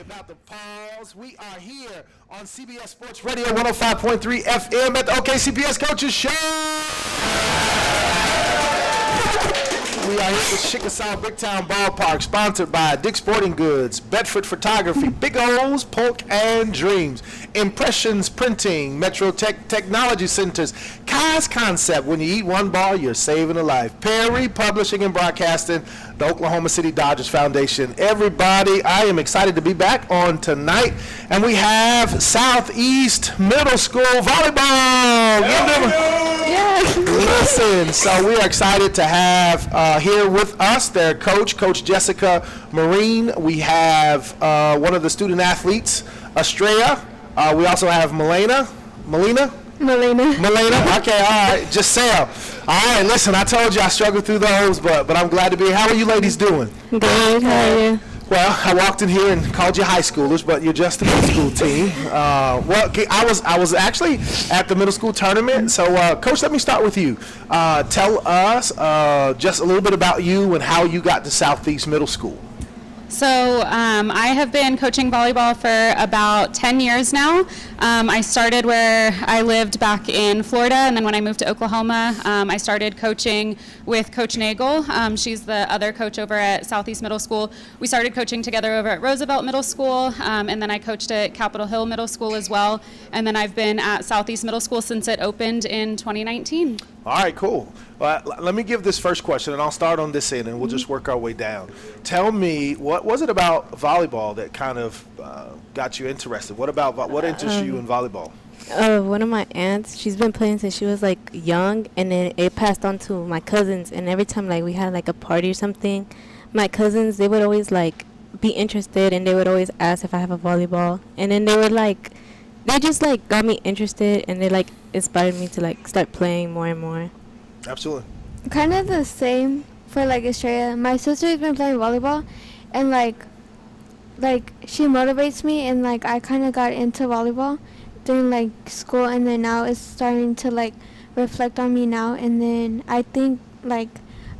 About to pause. We are here on CBS Sports Radio 105.3 FM at the OKCPS Coaches Show. We are here with Chickasaw Bricktown Ballpark, sponsored by Dick's Sporting Goods, Bedford Photography, Big O's, Polk and Dreams, Impressions Printing, Metro Tech Technology Centers, Kai's Concept. When you eat one ball, you're saving a life. Perry Publishing and Broadcasting, the Oklahoma City Dodgers Foundation. Everybody, I am excited to be back on tonight, and we have Southeast Middle School Volleyball. Yes. Listen, so we are excited to have here with us their coach, Coach Jessica Marine. We have one of the student athletes, Estrella. We also have Melina. Okay, all right. Giselle. All right, listen, I told you I struggled through those, but I'm glad to be here. How are you ladies doing? Good, how are you? Well, I walked in here and called you high schoolers, but you're just a middle school team. Well, I was actually at the middle school tournament. So, Coach, let me start with you. Tell us just a little bit about you and how you got to Southeast Middle School. So I have been coaching volleyball for about 10 years now. I started where I lived back in Florida, and then when I moved to Oklahoma, I started coaching with Coach Nagel. She's the other coach over at Southeast Middle School. We started coaching together over at Roosevelt Middle School, and then I coached at Capitol Hill Middle School as well. And then I've been at Southeast Middle School since it opened in 2019. All right, cool. Well, let me give this first question, and I'll start on this end, and we'll just work our way down. Tell me, what was it about volleyball that kind of got you interested? What interests you in volleyball? One of my aunts, she's been playing since she was like young, and then it passed on to my cousins. And every time like we had like a party or something, my cousins, they would always like be interested, and they would always ask if I have a volleyball. And then they just like got me interested, and they like inspired me to like start playing more and more. Absolutely. Kind of the same for like Estrella. My sister's been playing volleyball, and like she motivates me, and like I kind of got into volleyball during like school, and then now it's starting to like reflect on me now, and then I think like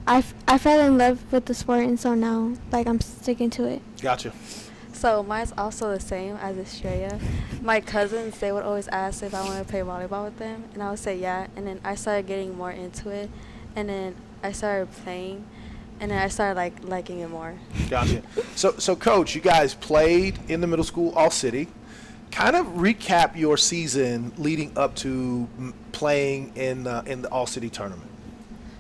I fell in love with the sport, and so now like I'm sticking to it. Gotcha. So mine's also the same as Estrella. My cousins, they would always ask if I want to play volleyball with them, and I would say yeah, and then I started getting more into it, and then I started playing, and then I started liking it more. Gotcha. So Coach, you guys played in the middle school all-city. Kind of recap your season leading up to playing in the all-city tournament.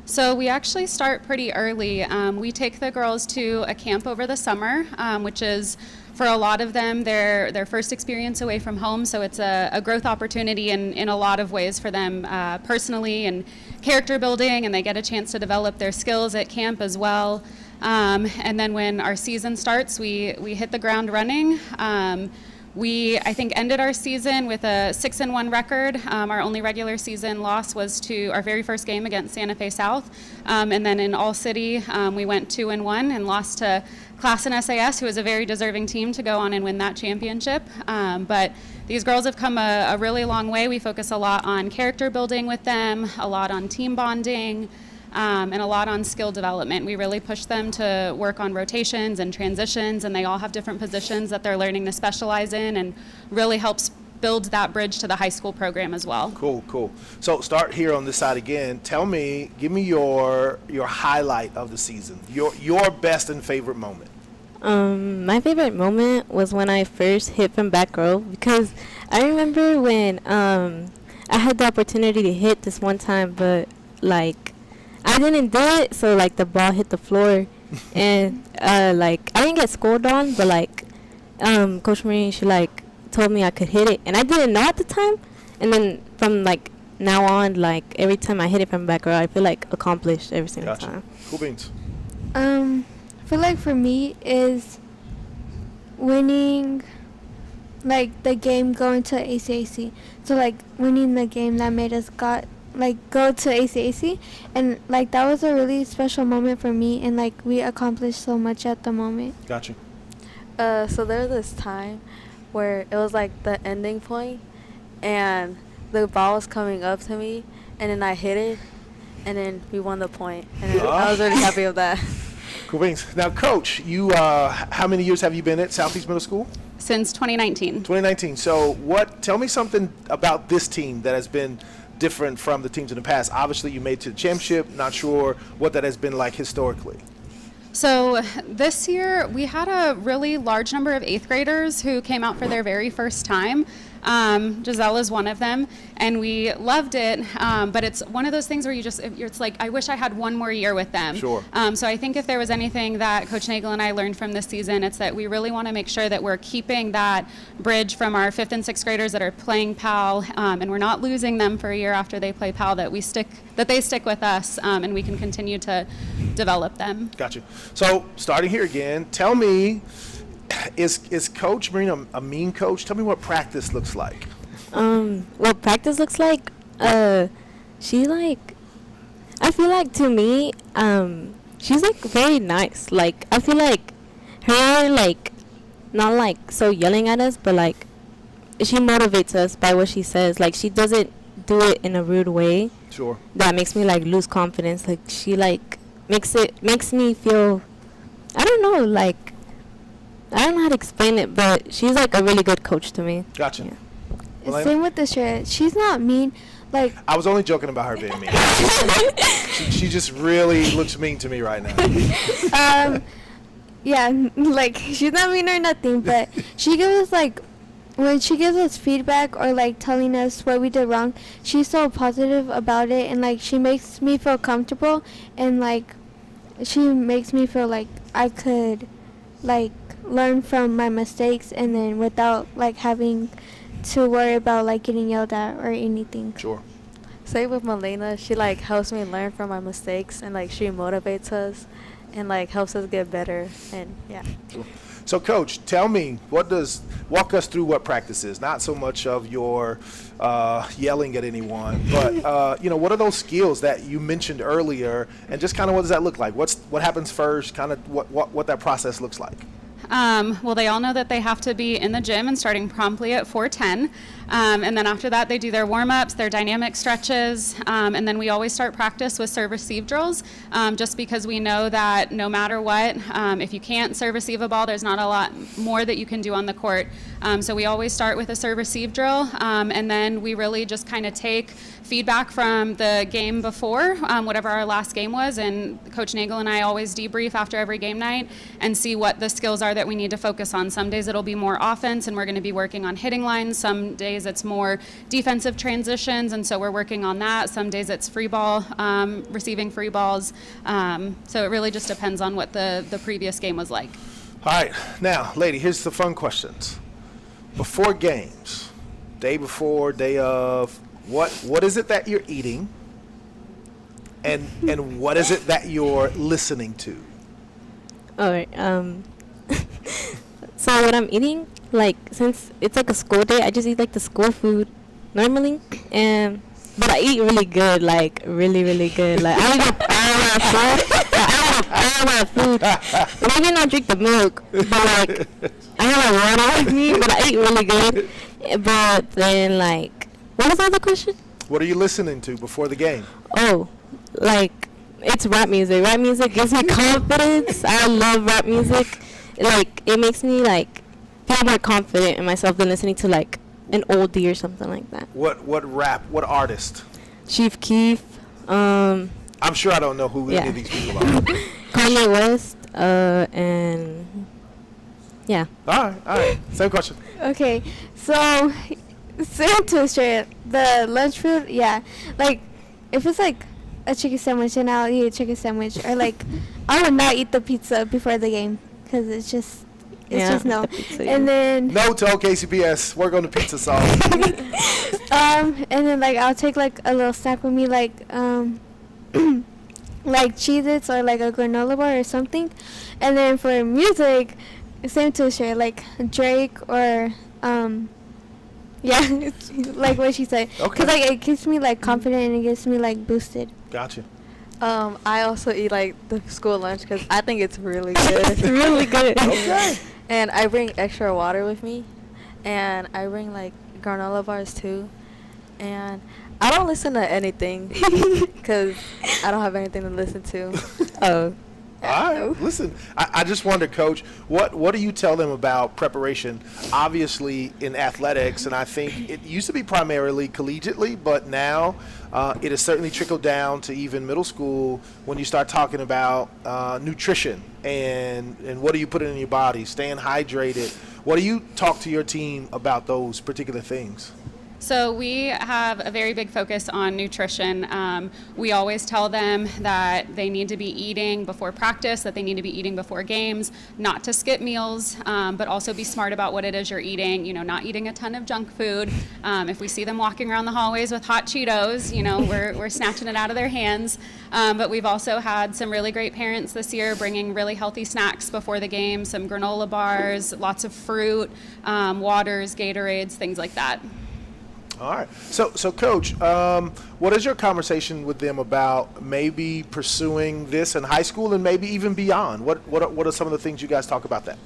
So we actually start pretty early. We take the girls to a camp over the summer, which is for a lot of them their first experience away from home. So it's a growth opportunity in a lot of ways for them personally and character building, and they get a chance to develop their skills at camp as well. And then when our season starts, we hit the ground running. We, I think, ended our season with a 6-1 record. Our only regular season loss was to our very first game against Santa Fe South. And then in All City, we went 2-1 and lost to Class and SAS, who is a very deserving team to go on and win that championship. But these girls have come a really long way. We focus a lot on character building with them, a lot on team bonding, and a lot on skill development. We really push them to work on rotations and transitions, and they all have different positions that they're learning to specialize in, and really helps build that bridge to the high school program as well. Cool. So start here on this side again. Give me your highlight of the season, your best and favorite moment. My favorite moment was when I first hit from back row, because I remember when I had the opportunity to hit this one time, but like I didn't do it, so like the ball hit the floor, and like I didn't get scored on, but like Coach Marine, she like told me I could hit it, and I didn't know at the time, and then from like now on, like every time I hit it from back row, I feel like accomplished every single time. Cool beans. I feel like for me is winning like the game going to ACAC. So like winning the game that made us go to ACAC, and like that was a really special moment for me, and like we accomplished so much at the moment. Gotcha. So there was this time where it was like the ending point, and the ball was coming up to me, and then I hit it, and then we won the point, and I was really happy with that. Cool beans. Now, Coach, you how many years have you been at Southeast Middle School? Since 2019. 2019. So tell me something about this team that has been different from the teams in the past. Obviously, you made it to the championship. Not sure what that has been like historically. So this year we had a really large number of 8th graders who came out for their very first time. Giselle is one of them, and we loved it, but it's one of those things where it's like, I wish I had one more year with them. Sure. So I think if there was anything that Coach Nagel and I learned from this season, it's that we really want to make sure that we're keeping that bridge from our 5th and 6th graders that are playing PAL, and we're not losing them for a year after they play PAL, that they stick with us, and we can continue to develop them. Gotcha. So starting here again, tell me, is Coach Marina a mean coach? Tell me what practice looks like. What practice looks like, she like, I feel like to me, she's like very nice. Like, I feel like her, like, not like so yelling at us, but like she motivates us by what she says. Like, she doesn't do it in a rude way. Sure. That makes me like lose confidence. Like, she like makes me feel, I don't know, like, I don't know how to explain it, but she's like a really good coach to me. Gotcha. Yeah. Well, Same with Estrella. She's not mean. Like, I was only joking about her being mean. she just really looks mean to me right now. yeah, like, she's not mean or nothing, but she gives us, like, when she gives us feedback or, like, telling us what we did wrong, she's so positive about it, and, like, she makes me feel comfortable, and, like, she makes me feel like I could, like, learn from my mistakes, and then without, like, having to worry about, like, getting yelled at or anything. Sure. Same with Melina. She like helps me learn from my mistakes, and like she motivates us and like helps us get better, and yeah. Sure. So Coach, tell me, walk us through what practice is. Not so much of your yelling at anyone, but what are those skills that you mentioned earlier, and just kind of what does that look like? What happens first, kind of what that process looks like? Well, they all know that they have to be in the gym and starting promptly at 4:10. And then after that, they do their warm-ups, their dynamic stretches, and then we always start practice with serve-receive drills, just because we know that no matter what, if you can't serve-receive a ball, there's not a lot more that you can do on the court. So we always start with a serve-receive drill, and then we really just kind of take feedback from the game before, whatever our last game was, and Coach Nagel and I always debrief after every game night and see what the skills are that we need to focus on. Some days it'll be more offense, and we're going to be working on hitting lines. Some days it's more defensive transitions, and so we're working on that. Some days it's free ball, receiving free balls. So it really just depends on what the previous game was like. All right, now, lady, here's the fun questions. Before games, day before, day of, what is it that you're eating, and what is it that you're listening to? All right. So what I'm eating, like, since it's like a school day, I just eat like the school food normally, but I eat really good, like really, really good. Like, I eat a lot of food. And I may not drink the milk, but like I have a water with me, but I eat really good. But then, like, what was the other question? What are you listening to before the game? Oh, like, it's rap music. Rap music gives me confidence. I love rap music. Like, it makes me, like, feel more confident in myself than listening to, like, an oldie or something like that. What rap? What artist? Chief Keef. I'm sure I don't know who any of these people are. Kanye West. And yeah. All right. Same question. Okay, so same to Australia. The lunch food, yeah. Like, if it's like a chicken sandwich, then I'll eat a chicken sandwich. Or like, I would not eat the pizza before the game because it's just no. And then No to KCPS. Work on the pizza sauce. and then like I'll take like a little snack with me, like like Cheez-Its or like a granola bar or something. And then for music, same to Australia, like Drake or yeah, it's like what she said. Okay. Because like it keeps me like confident and it gets me like boosted. Gotcha. I also eat like the school lunch because I think it's really good. It's really good. Okay. And I bring extra water with me, and I bring like granola bars too. And I don't listen to anything because I don't have anything to listen to. Oh. All right. Listen, I just wonder, Coach, what do you tell them about preparation? Obviously, in athletics, and I think it used to be primarily collegiately, but now it has certainly trickled down to even middle school when you start talking about nutrition and what do you put in your body, staying hydrated. What do you talk to your team about those particular things? So we have a very big focus on nutrition. We always tell them that they need to be eating before practice, that they need to be eating before games, not to skip meals, but also be smart about what it is you're eating, not eating a ton of junk food. If we see them walking around the hallways with hot Cheetos, we're snatching it out of their hands. But we've also had some really great parents this year bringing really healthy snacks before the game, some granola bars, lots of fruit, waters, Gatorades, things like that. All right. So Coach, what is your conversation with them about maybe pursuing this in high school and maybe even beyond? What are some of the things you guys talk about that?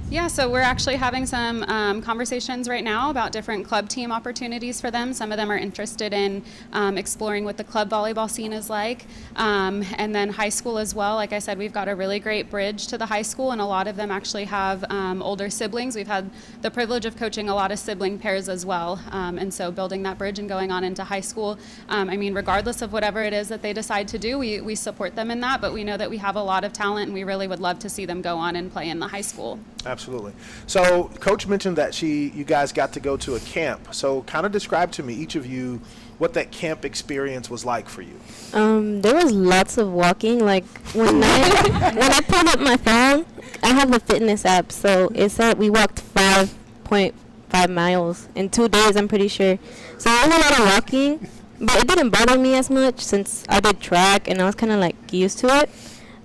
Yeah, so we're actually having some conversations right now about different club team opportunities for them. Some of them are interested in exploring what the club volleyball scene is like. And then high school as well. Like I said, we've got a really great bridge to the high school, and a lot of them actually have older siblings. We've had the privilege of coaching a lot of sibling pairs as well. And so building that bridge and going on into high school, regardless of whatever it is that they decide to do, we support them in that, but we know that we have a lot of talent, and we really would love to see them go on and play in the high school. Absolutely. So Coach mentioned that you guys got to go to a camp. So kind of describe to me, each of you, what that camp experience was like for you. There was lots of walking. Like when I pulled up my phone, I have the fitness app, so it said we walked 5.5 miles in 2 days, I'm pretty sure. So there was a lot of walking, but it didn't bother me as much since I did track and I was kind of like used to it.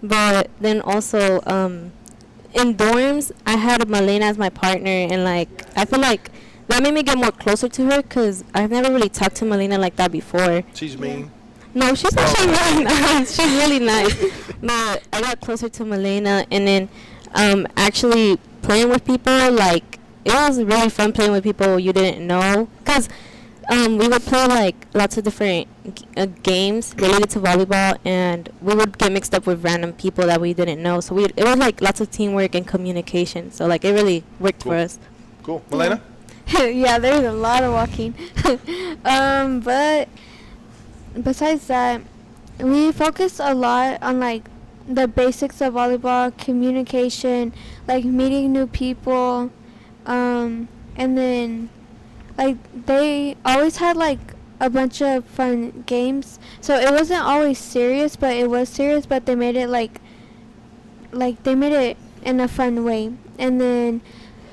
But then also, in dorms, I had Malena as my partner, and like I feel like that made me get more closer to her because I've never really talked to Malena like that before. She's mean. No, she's actually really nice. She's really nice. But I got closer to Malena, and then actually playing with people, like it was really fun playing with people you didn't know, because we would play like lots of different games related to volleyball, and we would get mixed up with random people that we didn't know. So it was like lots of teamwork and communication. So like it really worked for us. Cool. Malena? Yeah, there's a lot of walking. But besides that, we focused a lot on like the basics of volleyball, communication, like meeting new people, and then like they always had like a bunch of fun games. So it wasn't always serious, but it was serious, but they made it like they made it in a fun way. And then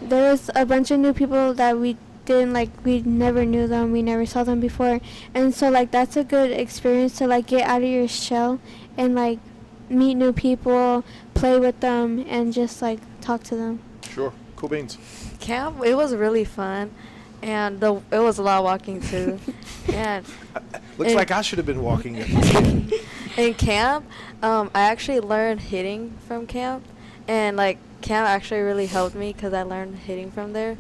there was a bunch of new people that we didn't like, we never knew them, we never saw them before. And so like that's a good experience to like get out of your shell and like meet new people, play with them, and just like talk to them. Sure. Cool beans. Camp, it was really fun, and it was a lot of walking too. And Looks like I should have been walking. in camp, I actually learned hitting from camp, and like camp actually really helped me because I learned hitting from there,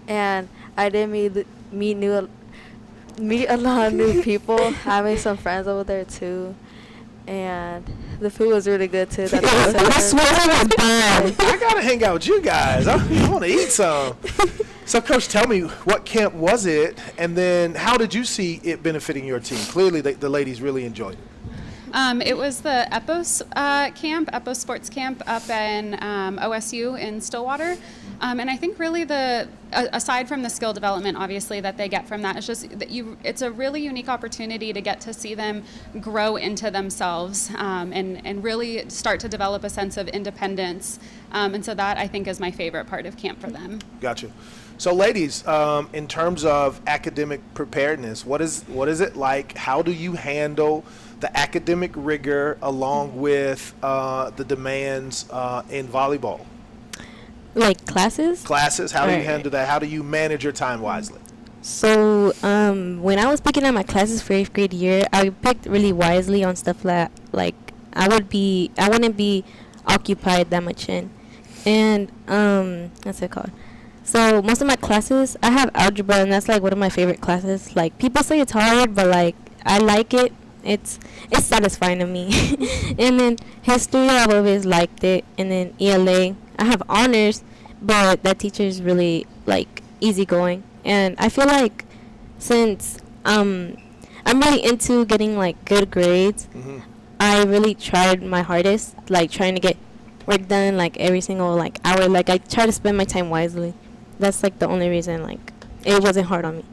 and I did meet a lot of new people. I made some friends over there too, and the food was really good too. I gotta hang out with you guys. I want to eat some. So, Coach, tell me, what camp was it, and then how did you see it benefiting your team? Clearly, the ladies really enjoyed it. It was the EPOS camp, EPOS Sports Camp up in OSU in Stillwater. And I think really aside from the skill development, obviously, that they get from that, it's just that it's a really unique opportunity to get to see them grow into themselves and really start to develop a sense of independence. And so that, I think, is my favorite part of camp for them. Gotcha. So, ladies, in terms of academic preparedness, what is it like? How do you handle the academic rigor along with the demands in volleyball? Like classes? Classes, how do you handle that? How do you manage your time wisely? So when I was picking out my classes for 8th grade year, I picked really wisely on stuff that like I wouldn't be occupied that much in. And what's it called? So most of my classes, I have algebra, and that's like one of my favorite classes. Like people say it's hard, but like I like it, it's satisfying to me. And then history, I've always liked it. And then ELA, I have honors, but that teacher is really like easygoing. And I feel like since I'm really into getting like good grades, I really tried my hardest, like trying to get work done like every single like hour. Like I try to spend my time wisely. That's like the only reason like it wasn't hard on me.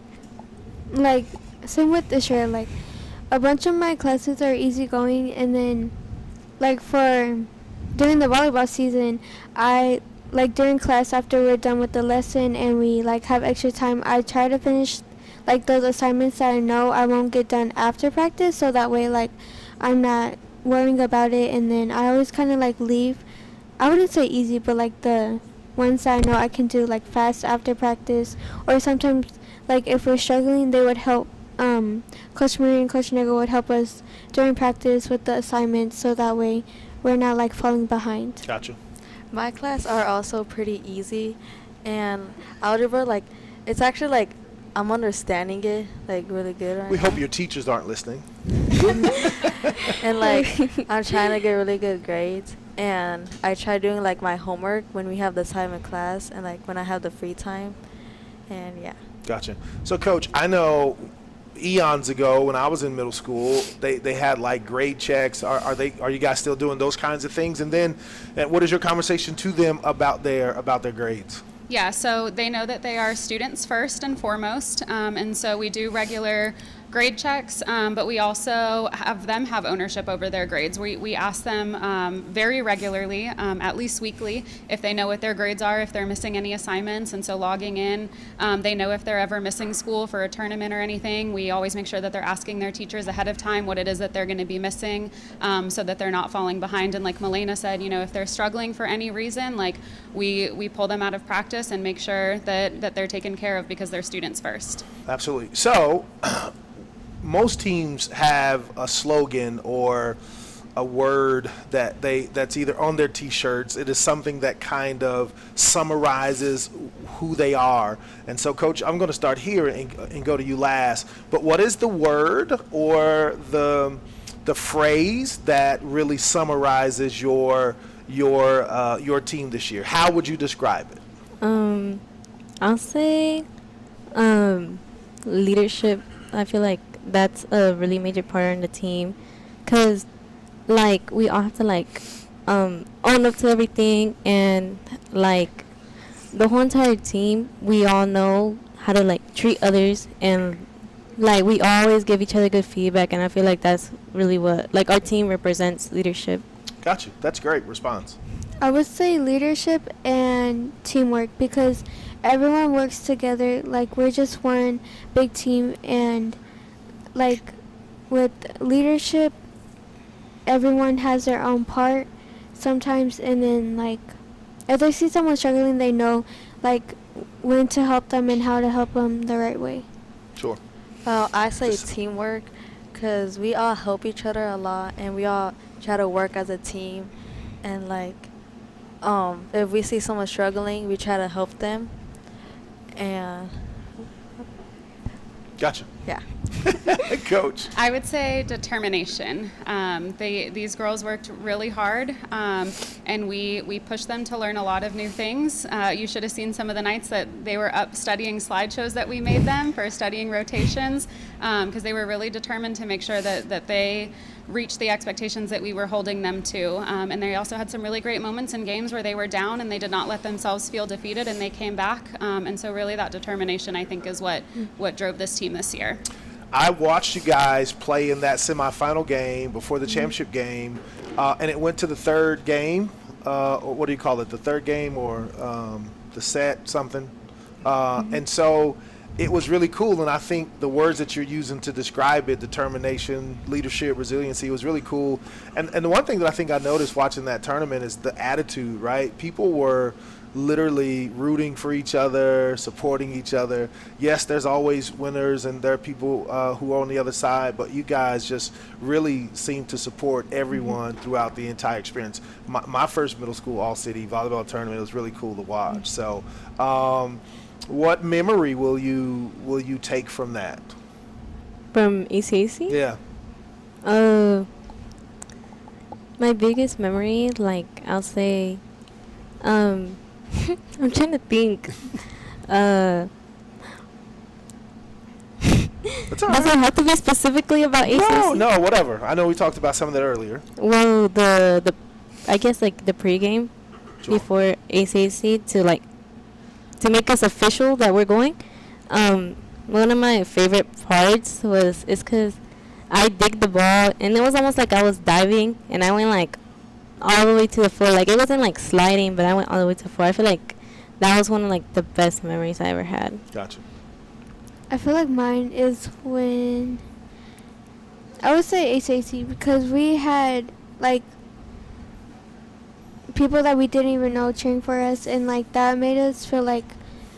Like, same with Israel. Like, a bunch of my classes are easygoing, and then, like, during the volleyball season, I, like, during class after we're done with the lesson and we, like, have extra time, I try to finish, like, those assignments that I know I won't get done after practice, so that way, like, I'm not worrying about it, and then I always kind of, like, leave. I wouldn't say easy, but, like, the ones that I know I can do, like, fast after practice, or sometimes, like, if we're struggling, they would help. Coach Marie and Coach Nego would help us during practice with the assignments, so that way we're not, like, falling behind. Gotcha. My class are also pretty easy, and algebra, like, it's actually, like, I'm understanding it, like, really good right We now. hope your teachers aren't listening. And, like, I'm trying to get really good grades, and I try doing, like, my homework when we have the time in class and, like, when I have the free time, and, yeah. Gotcha. So, Coach, I know eons ago when I was in middle school, they had like grade checks. Are you guys still doing those kinds of things? And then, what is your conversation to them about their grades? Yeah, so they know that they are students first and foremost, and so we do regular grade checks, but we also have them have ownership over their grades. We ask them very regularly, at least weekly, if they know what their grades are, if they're missing any assignments, and so logging in, they know if they're ever missing school for a tournament or anything. We always make sure that they're asking their teachers ahead of time what it is that they're going to be missing, so that they're not falling behind. And like Milena said, you know, if they're struggling for any reason, like we pull them out of practice and make sure that they're taken care of because they're students first. Absolutely. So, most teams have a slogan or a word that's either on their T-shirts. It is something that kind of summarizes who they are. And so, Coach, I'm going to start here and go to you last. But what is the word or the phrase that really summarizes your team this year? How would you describe it? I'll say leadership. I feel like that's a really major part in the team, because like we all have to like own up to everything, and like the whole entire team, we all know how to like treat others, and like we always give each other good feedback, and I feel like that's really what like our team represents, leadership. Gotcha. That's a great response. I would say leadership and teamwork, because everyone works together. Like, we're just one big team, and like with leadership, everyone has their own part sometimes, and then like if they see someone struggling, they know like when to help them and how to help them the right way. Sure. Well, I say teamwork, because we all help each other a lot, and we all try to work as a team, and like if we see someone struggling, we try to help them, and Gotcha. yeah. Coach. I would say determination. These girls worked really hard, and we pushed them to learn a lot of new things. You should have seen some of the nights that they were up studying slideshows that we made them for studying rotations, because they were really determined to make sure that they reached the expectations that we were holding them to. And they also had some really great moments in games where they were down and they did not let themselves feel defeated, and they came back. And so really that determination, I think, is what drove this team this year. I watched you guys play in that semifinal game before the championship game, and it went to the third game. Or what do you call it? The third game, or the set, something. And so it was really cool, and I think the words that you're using to describe it, determination, leadership, resiliency, was really cool. And the one thing that I think I noticed watching that tournament is the attitude, right? People were literally rooting for each other, supporting each other. Yes, there's always winners, and there are people who are on the other side, but you guys just really seem to support everyone throughout the entire experience. My first middle school all-city volleyball tournament was really cool to watch. So what memory will you take from that? From ECAC? Yeah. Uh, my biggest memory, like I'll say, um, I'm trying to think. Uh, It's all does right. it have to be specifically about ACC? No, whatever. I know we talked about some of that earlier. Well, the I guess like the pregame Sure. before ACC to make us official that we're going. One of my favorite parts is because I digged the ball and it was almost like I was diving and I went like all the way to the floor. Like it wasn't like sliding, but I went all the way to the floor. I feel like that was one of like the best memories I ever had. Gotcha. I feel like mine is when I would say ACC because we had like people that we didn't even know cheering for us, and like that made us feel like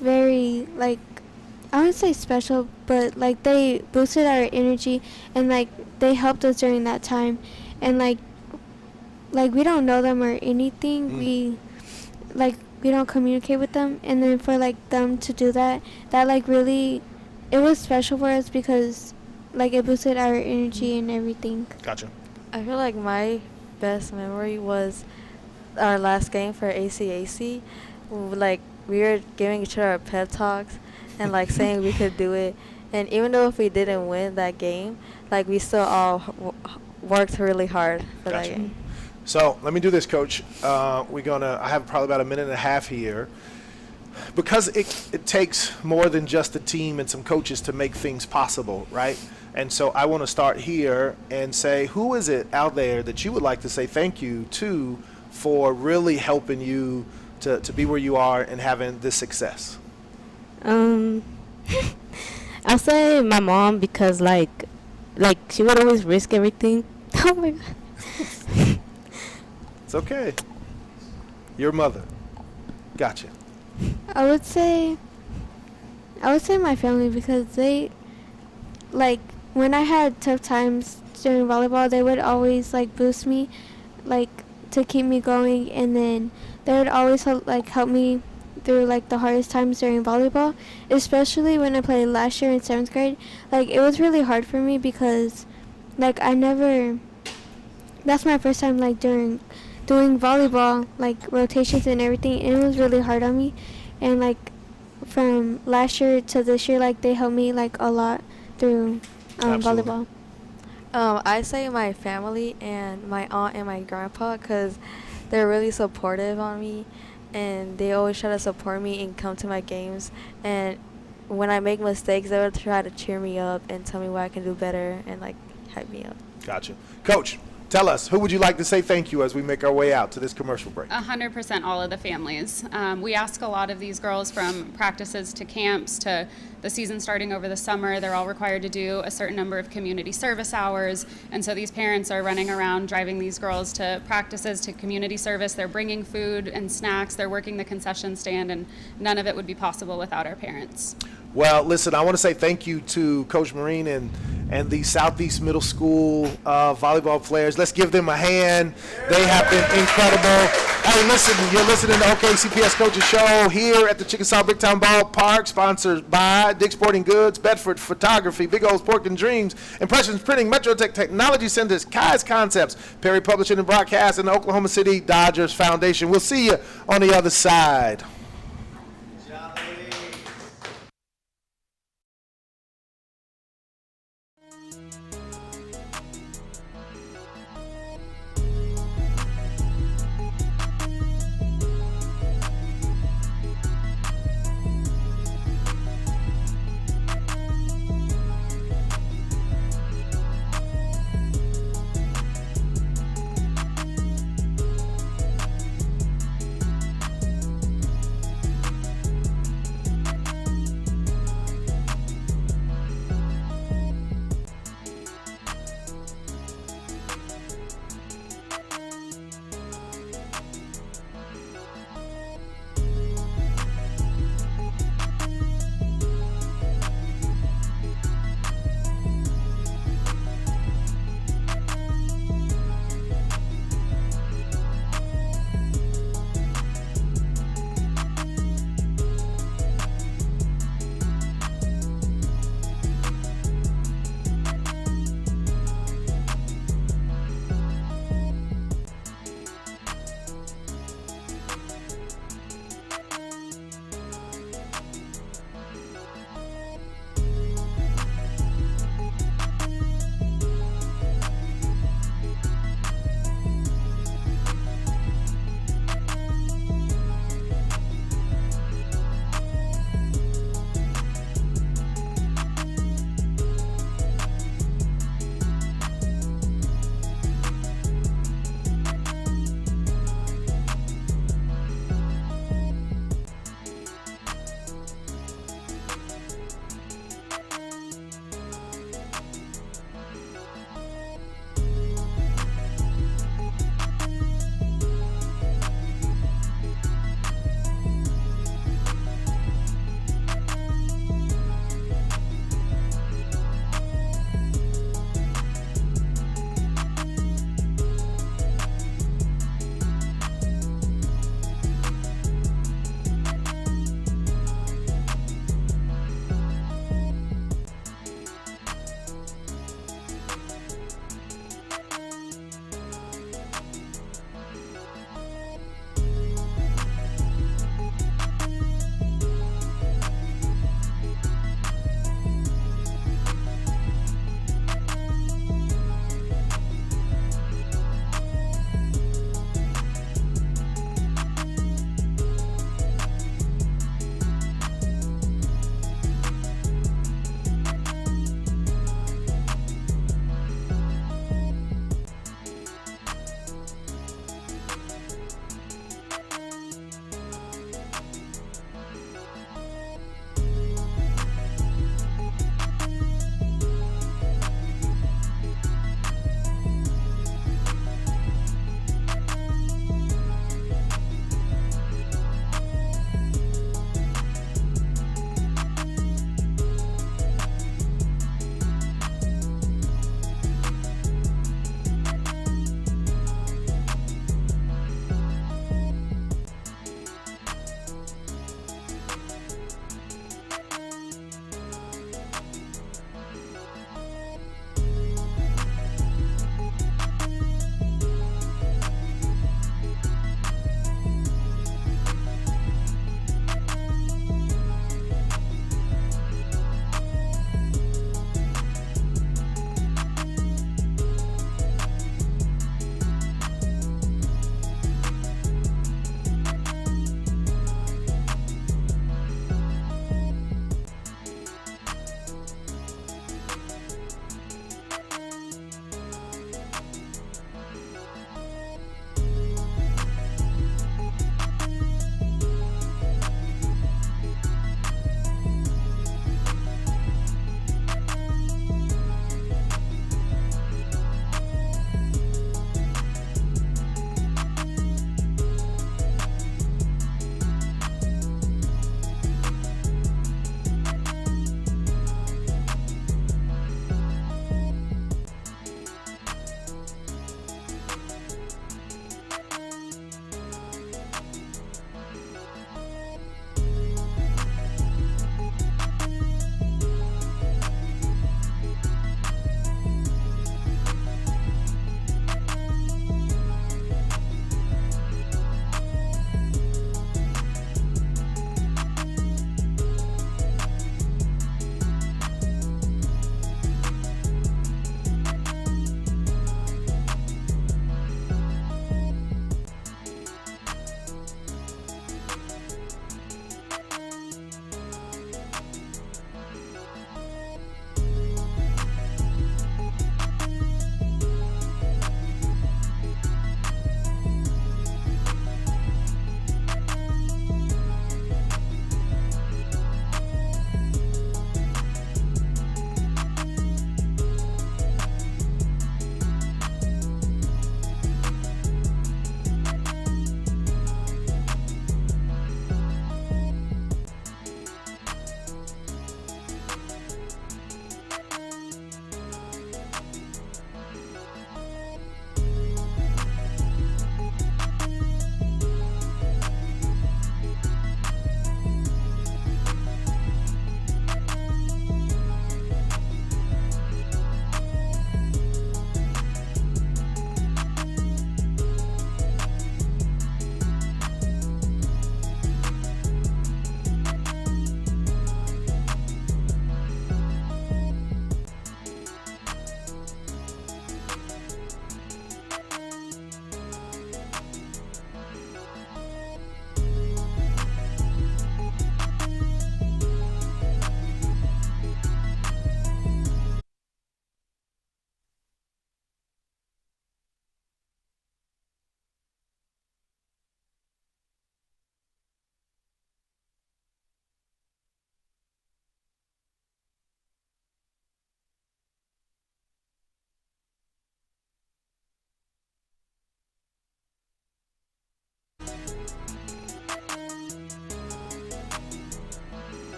very like I wouldn't say special, but like they boosted our energy and like they helped us during that time, and like we don't know them or anything. We don't communicate with them, and then for like them to do that like really it was special for us because like it boosted our energy and everything. Gotcha. I feel like my best memory was our last game for ACAC. Like we were giving each other pep talks and like saying we could do it. And even though if we didn't win that game, like we still all worked really hard for Gotcha. that game. So let me do this, Coach. I have probably about a minute and a half here. Because it takes more than just a team and some coaches to make things possible, right? And so I want to start here and say, who is it out there that you would like to say thank you to for really helping you to be where you are and having this success? I'll say my mom because like she would always risk everything. Oh my god. It's okay. Your mother. Gotcha. I would say my family because they like when I had tough times during volleyball, they would always like boost me like to keep me going, and then they would always help me through like the hardest times during volleyball, especially when I played last year in 7th grade. Like it was really hard for me because like that's my first time like doing volleyball, like rotations and everything, and it was really hard on me. And like from last year to this year, like they helped me like a lot through Absolutely. volleyball. I say my family and my aunt and my grandpa because they're really supportive on me, and they always try to support me and come to my games. And when I make mistakes, they would try to cheer me up and tell me what I can do better and like hype me up. Gotcha. Coach, tell us, who would you like to say thank you as we make our way out to this commercial break? 100% all of the families. We ask a lot of these girls from practices to camps to the season starting over the summer. They're all required to do a certain number of community service hours. And so these parents are running around driving these girls to practices, to community service. They're bringing food and snacks. They're working the concession stand, and none of it would be possible without our parents. Well, listen, I want to say thank you to Coach Marine and the Southeast Middle School volleyball players. Let's give them a hand. They have been incredible. Hey, listen, you're listening to OKCPS Coaches Show here at the Chickasaw Bricktown Ballpark, sponsored by Dick's Sporting Goods, Bedford Photography, Big O's Pork and Dreams, Impressions Printing, Metrotech Technology Centers, Kai's Concepts, Perry Publishing and Broadcast, and the Oklahoma City Dodgers Foundation. We'll see you on the other side.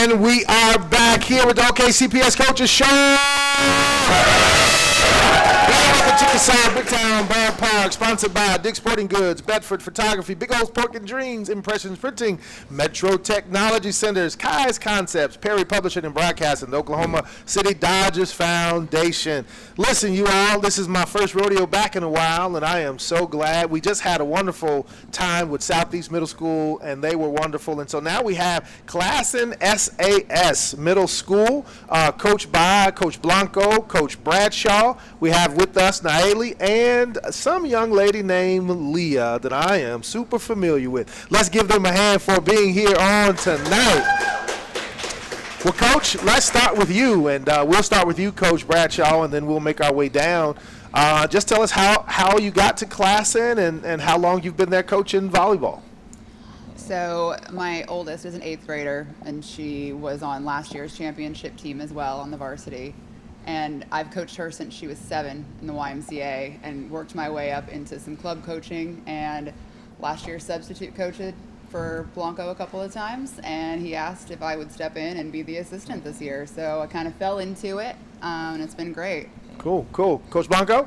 And we are back here with the OKCPS Coaches Show. Welcome to the South Big Town Ballpark, sponsored by Dick's Sporting Goods, Bedford Photography, Big O's Pork and Dreams, Impressions Printing, Metro Technology Centers, Kai's Concepts, Perry Publishing and Broadcasting, the Oklahoma City Dodgers Foundation. Listen, you all, this is my first rodeo back in a while, and I am so glad. We just had a wonderful time with Southeast Middle School, and they were wonderful. And so now we have Classen SAS Middle School, coached by Coach Blanco, Coach Bradshaw. We have with us Naeli and some young lady named Leah that I am super familiar with. Let's give them a hand for being here on tonight. Well, Coach, let's start with you, and we'll start with you, Coach Bradshaw, and then we'll make our way down. Just tell us how you got to Classen and how long you've been there coaching volleyball. So my oldest is an 8th grader, and she was on last year's championship team as well on the varsity. And I've coached her since she was 7 in the YMCA and worked my way up into some club coaching, and last year substitute coached for Blanco a couple of times, and he asked if I would step in and be the assistant this year. So I kind of fell into it, and it's been great. Cool. Coach Blanco?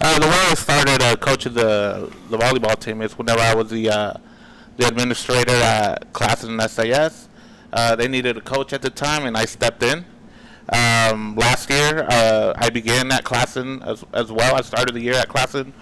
The way I started coaching the volleyball team is whenever I was the administrator at Classen SAS. They needed a coach at the time, and I stepped in. Last year, I began at Classen as well. I started the year at Classen.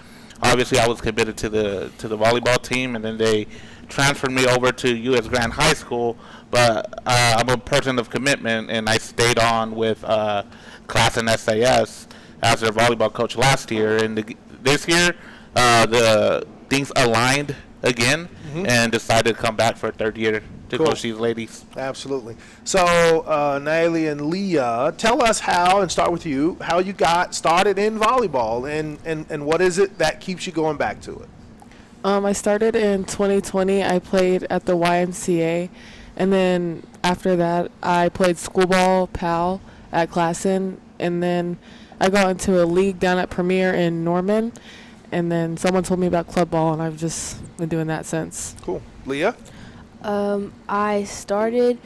Obviously, I was committed to the volleyball team, and then they transferred me over to U.S. Grand High School. But I'm a person of commitment, and I stayed on with Classen SAS as their volleyball coach last year. And this year, the things aligned again, and decided to come back for a third year to coach these ladies. Absolutely. So, Naeli and Leah, tell us how, and start with you, how you got started in volleyball, and what is it that keeps you going back to it? I started in 2020. I played at the YMCA, and then after that, I played school ball, PAL, at Classen, and then I got into a league down at Premier in Norman, and then someone told me about club ball, and I've just been doing that since. Cool. Leah? I started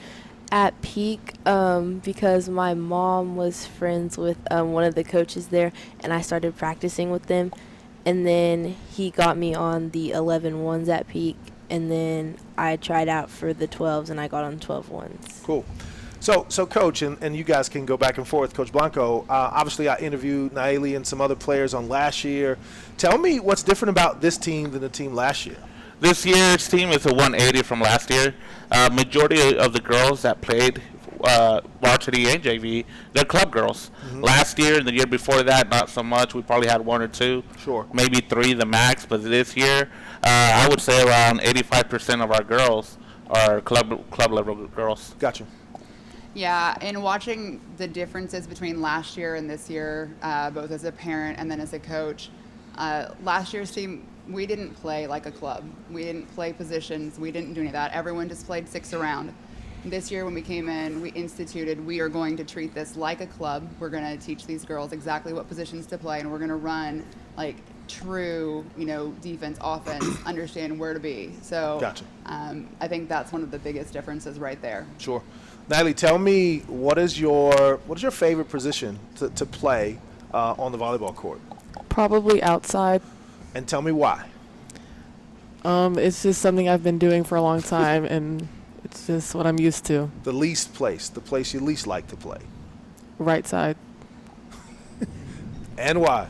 at Peak because my mom was friends with one of the coaches there, and I started practicing with them. And then he got me on the 11-1s at Peak, and then I tried out for the 12s, and I got on 12-1s. Cool. So Coach, and you guys can go back and forth. Coach Blanco, obviously I interviewed Naeli and some other players on last year. Tell me what's different about this team than the team last year. This year's team is a 180 from last year. Majority of the girls that played varsity and JV, they're club girls. Last year and the year before that, not so much. We probably had 1 or 2, maybe 3 the max. But this year, I would say around 85% of our girls are club level girls. Gotcha. Yeah, and watching the differences between last year and this year, both as a parent and then as a coach, last year's team, we didn't play like a club. We didn't play positions. We didn't do any of that. Everyone just played 6 around. This year when we came in, we instituted, we are going to treat this like a club. We're going to teach these girls exactly what positions to play, and we're going to run like true, defense, offense, understand where to be. So gotcha. I think that's one of the biggest differences right there. Sure. Naeli, tell me, what is your favorite position to play on the volleyball court? Probably outside. And tell me why. It's just something I've been doing for a long time, and it's just what I'm used to. The place you least like to play. Right side. And why?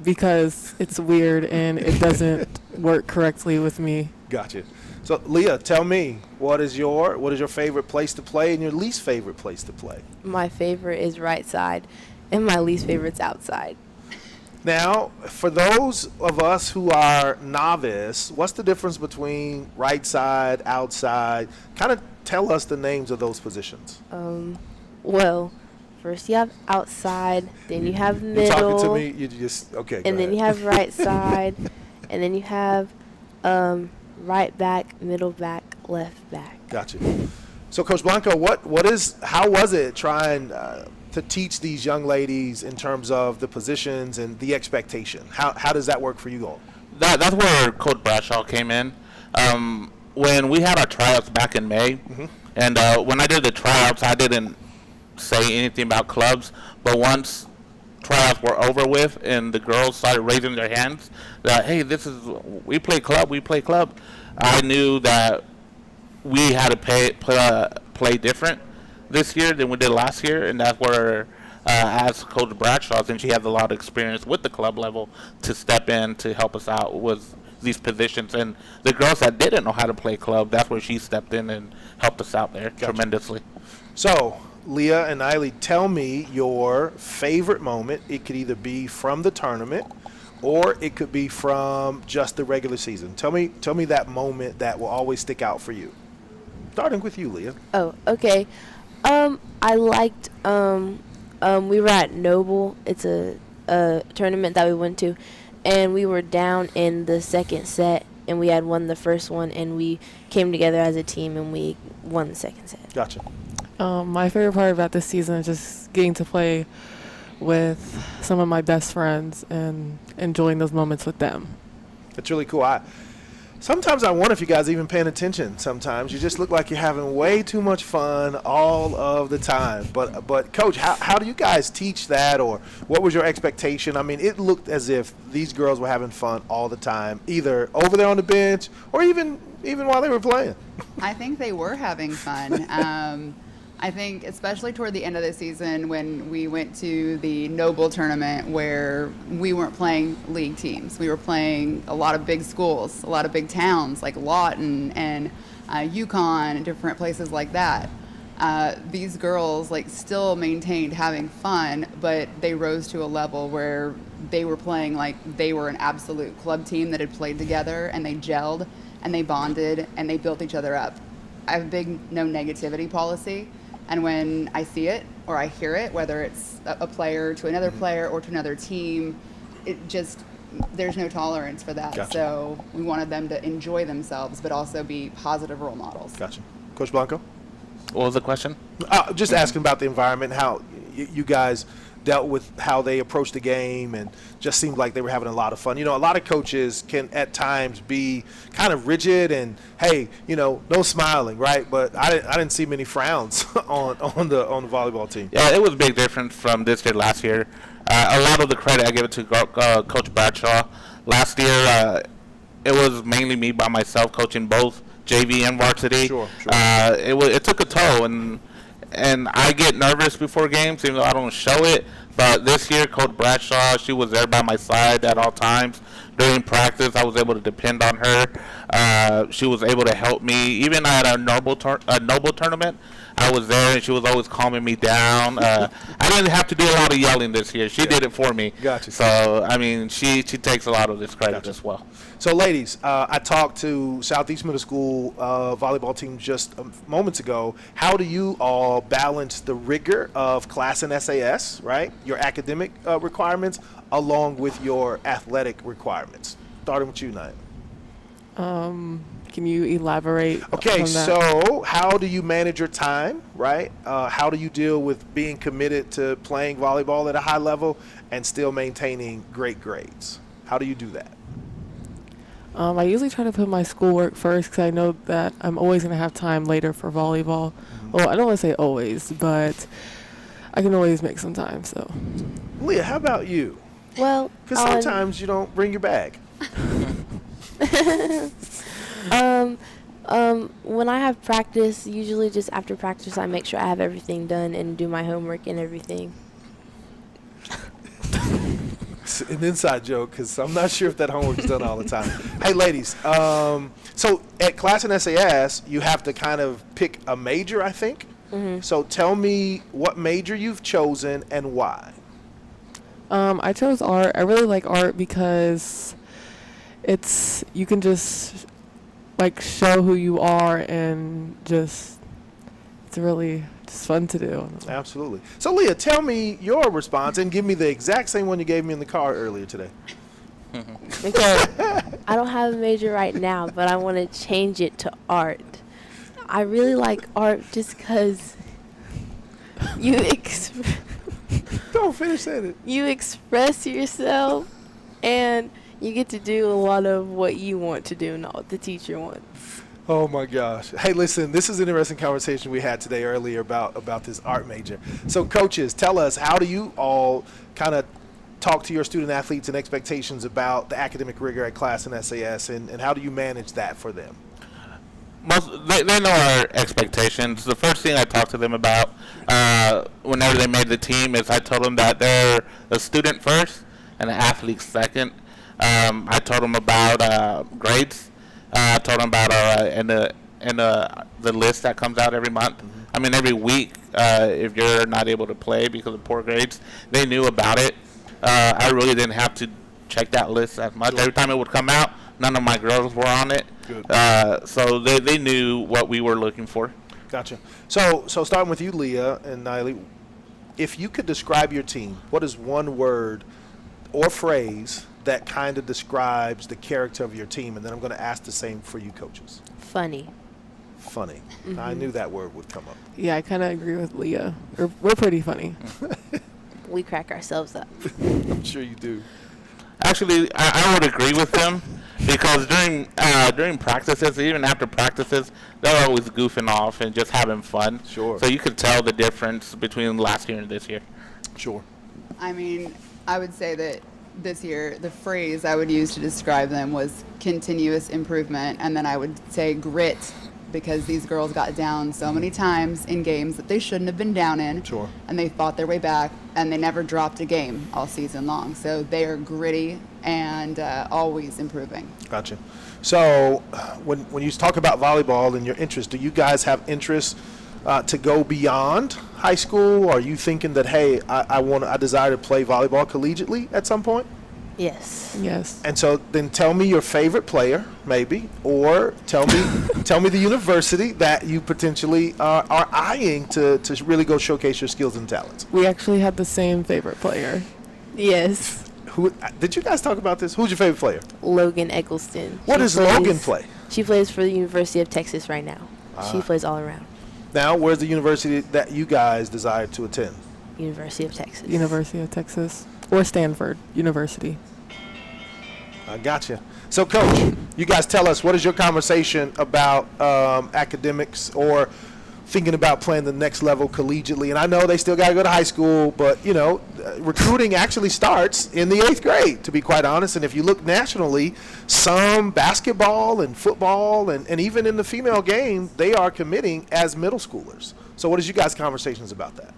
Because it's weird and it doesn't work correctly with me. Gotcha. So Leah, tell me, what is your favorite place to play and your least favorite place to play? My favorite is right side, and my least favorite's outside. Now, for those of us who are novice, what's the difference between right side, outside? Kind of tell us the names of those positions. Well, first you have outside, then you have middle. You're talking to me, you just, okay, and then you have right side, and then you have right back, middle back, left back. Gotcha. So, Coach Blanco, how was it trying to teach these young ladies in terms of the positions and the expectation? How does that work for you all? That's where Coach Bradshaw came in. When we had our tryouts back in May, And when I did the tryouts, I didn't say anything about clubs. But once tryouts were over with and the girls started raising their hands that, hey, we play club, I knew that we had to play different this year than we did last year, and that's where as Coach Bradshaw, since she has a lot of experience with the club level, to step in to help us out with these positions. And the girls that didn't know how to play club, that's where she stepped in and helped us out there tremendously. So, Leah and Eiley, tell me your favorite moment. It could either be from the tournament or it could be from just the regular season. Tell me that moment that will always stick out for you. Starting with you, Leah. Oh, okay. I liked, we were at Noble. It's a tournament that we went to, and we were down in the second set, and we had won the first one, and we came together as a team, and we won the second set. Gotcha. My favorite part about this season is just getting to play with some of my best friends and enjoying those moments with them. That's really cool. Sometimes I wonder if you guys are even paying attention. Sometimes you just look like you're having way too much fun all of the time. But Coach, how do you guys teach that, or what was your expectation? I mean, it looked as if these girls were having fun all the time, either over there on the bench or even while they were playing. I think they were having fun. I think especially toward the end of the season when we went to the Noble tournament where we weren't playing league teams. We were playing a lot of big schools, a lot of big towns like Lawton and Yukon and different places like that. These girls still maintained having fun, but they rose to a level where they were playing like they were an absolute club team that had played together, and they gelled and they bonded and they built each other up. I have a big no negativity policy. And when I see it or I hear it, whether it's a player to another player or to another team, there's no tolerance for that. Gotcha. So we wanted them to enjoy themselves, but also be positive role models. Gotcha. Coach Blanco? What was the question? Just asking about the environment, how you guys dealt with how they approached the game, and just seemed like they were having a lot of fun. A lot of coaches can at times be kind of rigid and, hey, no smiling, right? But I didn't see many frowns on the volleyball team. Yeah, it was a big difference from this year last year. A lot of the credit I give it to Coach Bradshaw. Last year, it was mainly me by myself coaching both JV and varsity. Sure. It took a toll, and I get nervous before games, even though I don't show it. But this year, Coach Bradshaw, she was there by my side at all times. During practice, I was able to depend on her. She was able to help me. Even at a Noble tournament, I was there, and she was always calming me down. I didn't have to do a lot of yelling this year. She did it for me. Gotcha. So, I mean, she takes a lot of this credit as well. So, ladies, I talked to Southeast Middle School volleyball team just moments ago. How do you all balance the rigor of class and SAS, right, your academic requirements, along with your athletic requirements? Starting with you, Naya. Can you elaborate Okay, on that? so how do you manage your time, right? How do you deal with being committed to playing volleyball at a high level and still maintaining great grades? How do you do that? I usually try to put my schoolwork first because I know that I'm always going to have time later for volleyball. Well, I don't want to say always, but I can always make some time. So, Leah, how about you? Well, Because sometimes you don't bring your bag. when I have practice, usually just after practice, I make sure I have everything done and do my homework and everything. It's an inside joke because I'm not sure if that homework is done all the time. Hey, ladies, so at class and SAS, you have to kind of pick a major, I think. Mm-hmm. So tell me what major you've chosen and why. I chose art. I really like art because you can just show who you are, and it's really just fun to do. Absolutely. So Leah, tell me your response and give me the exact same one you gave me in the car earlier today. Okay, I don't have a major right now, but I want to change it to art. I really like art just because Don't finish saying it. you express yourself, and you get to do a lot of what you want to do, not what the teacher wants. Oh my gosh. Hey, listen, this is an interesting conversation we had today earlier about this art major. So coaches, tell us, how do you all kind of talk to your student athletes and expectations about the academic rigor at class and SAS, and how do you manage that for them? They know our expectations. The first thing I talked to them about whenever they made the team is I told them that they're a student first and an athlete second. I told them about grades. I told them about the list that comes out every month. I mean, every week, if you're not able to play because of poor grades, they knew about it. I really didn't have to check that list as much. Every time it would come out, none of my girls were on it. So they knew what we were looking for. Gotcha. So starting with you, Leah and Niley, if you could describe your team, what is one word or phrase that kind of describes the character of your team? And then I'm going to ask the same for you coaches. Funny. Funny. I knew that word would come up. Yeah, I kind of agree with Leah. We're pretty funny. We crack ourselves up. I'm sure you do. Actually, I would agree with them because during practices, even after practices, they're always goofing off and just having fun. Sure. So you could tell the difference between last year and this year. Sure. I mean, I would say that this year, the phrase I would use to describe them was continuous improvement, and then I would say grit, because these girls got down so many times in games that they shouldn't have been down in. Sure. And they fought their way back, and they never dropped a game all season long. So they are gritty and always improving. Gotcha. So when you talk about volleyball and your interest, do you guys have interest to go beyond high school? Are you thinking that, hey, I desire to play volleyball collegiately at some point? Yes. Yes. And so then tell me your favorite player, maybe, or tell me the university that you potentially are eyeing to really go showcase your skills and talents. We actually had the same favorite player. Yes. Who did you guys talk about this? Who's your favorite player? Logan Eggleston. What does Logan play? She plays for the University of Texas right now. She plays all around. Now, where's the university that you guys desire to attend? University of Texas. University of Texas. Or Stanford University. I gotcha. So, Coach, you guys tell us, what is your conversation about academics or thinking about playing the next level collegiately? And I know they still got to go to high school, but, you know, recruiting actually starts in the 8th grade, to be quite honest. And if you look nationally, some basketball and football and even in the female game, they are committing as middle schoolers. So what is you guys' conversations about that?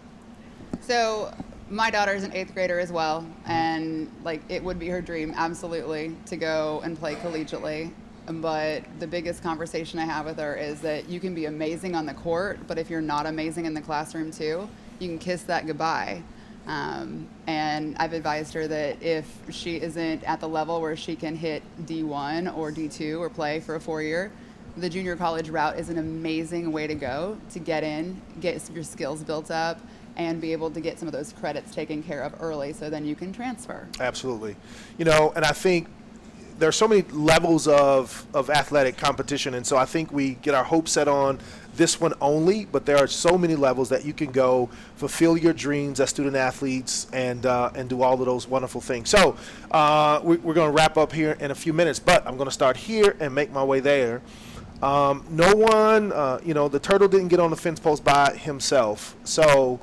So my daughter's an 8th grader as well, and like it would be her dream, absolutely, to go and play collegiately. But the biggest conversation I have with her is that you can be amazing on the court, but if you're not amazing in the classroom too, you can kiss that goodbye. And I've advised her that if she isn't at the level where she can hit D1 or D2 or play for a 4-year, the junior college route is an amazing way to go to get in, get your skills built up, and be able to get some of those credits taken care of early so then you can transfer. Absolutely. You know, and I think there are so many levels of athletic competition, and so I think we get our hopes set on this one only, but there are so many levels that you can go fulfill your dreams as student athletes and do all of those wonderful things. So we're going to wrap up here in a few minutes, but I'm going to start here and make my way there. No one, the turtle didn't get on the fence post by himself. So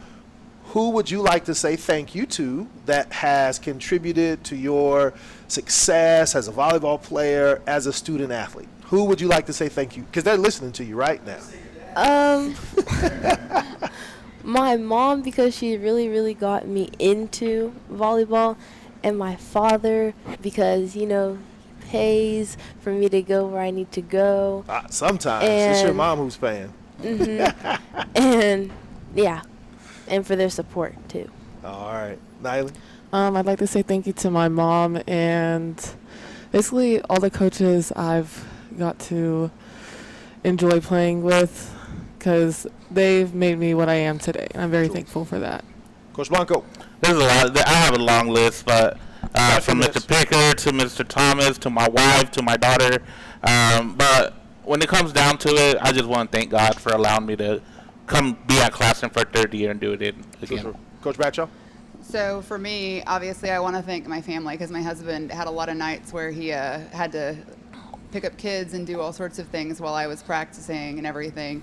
who would you like to say thank you to that has contributed to your success as a volleyball player, as a student athlete? Who would you like to say thank you? Because they're listening to you right now. My mom, because she really, really got me into volleyball, and my father, because, pays for me to go where I need to go. Sometimes. It's your mom who's paying. And, yeah. And for their support, too. All right. Niley? I'd like to say thank you to my mom and basically all the coaches I've got to enjoy playing with, because they've made me what I am today. And I'm very thankful for that. Coach Blanco? There's a lot. I have a long list, but from Mr. Picker to Mr. Thomas to my wife to my daughter. But when it comes down to it, I just want to thank God for allowing me to come be at Classen for a 3rd year and do it again. Sure. Coach Bradshaw? So for me, obviously, I want to thank my family because my husband had a lot of nights where he had to pick up kids and do all sorts of things while I was practicing and everything.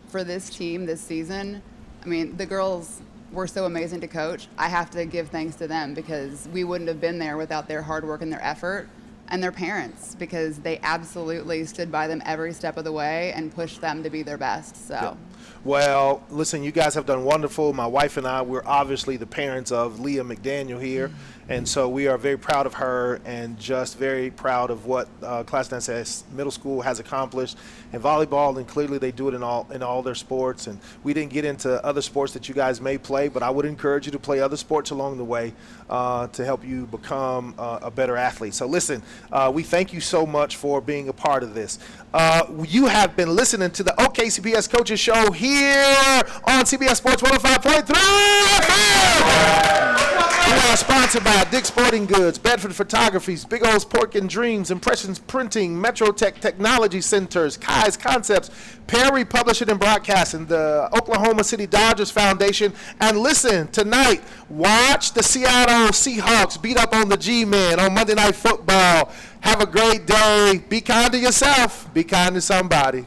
For this team this season, I mean, the girls were so amazing to coach. I have to give thanks to them because we wouldn't have been there without their hard work and their effort, and their parents, because they absolutely stood by them every step of the way and pushed them to be their best. So. Yeah. Well, listen, you guys have done wonderful. My wife and I, we're obviously the parents of Leah McDaniel here, and so we are very proud of her and just very proud of what Class Dance Middle School has accomplished in volleyball, and clearly they do it in all their sports. And we didn't get into other sports that you guys may play, but I would encourage you to play other sports along the way to help you become a better athlete. So listen, we thank you so much for being a part of this. You have been listening to the OKCPS Coaches Show here on CBS Sports 105.3 FM. We are sponsored by Dick's Sporting Goods, Bedford Photography, Big O's Pork and Dreams, Impressions Printing, Metrotech Technology Centers, Kai's Concepts, Perry Publishing and Broadcasting, the Oklahoma City Dodgers Foundation. And listen, tonight, watch the Seattle Seahawks beat up on the G-Men on Monday Night Football. Have a great day. Be kind to yourself. Be kind to somebody.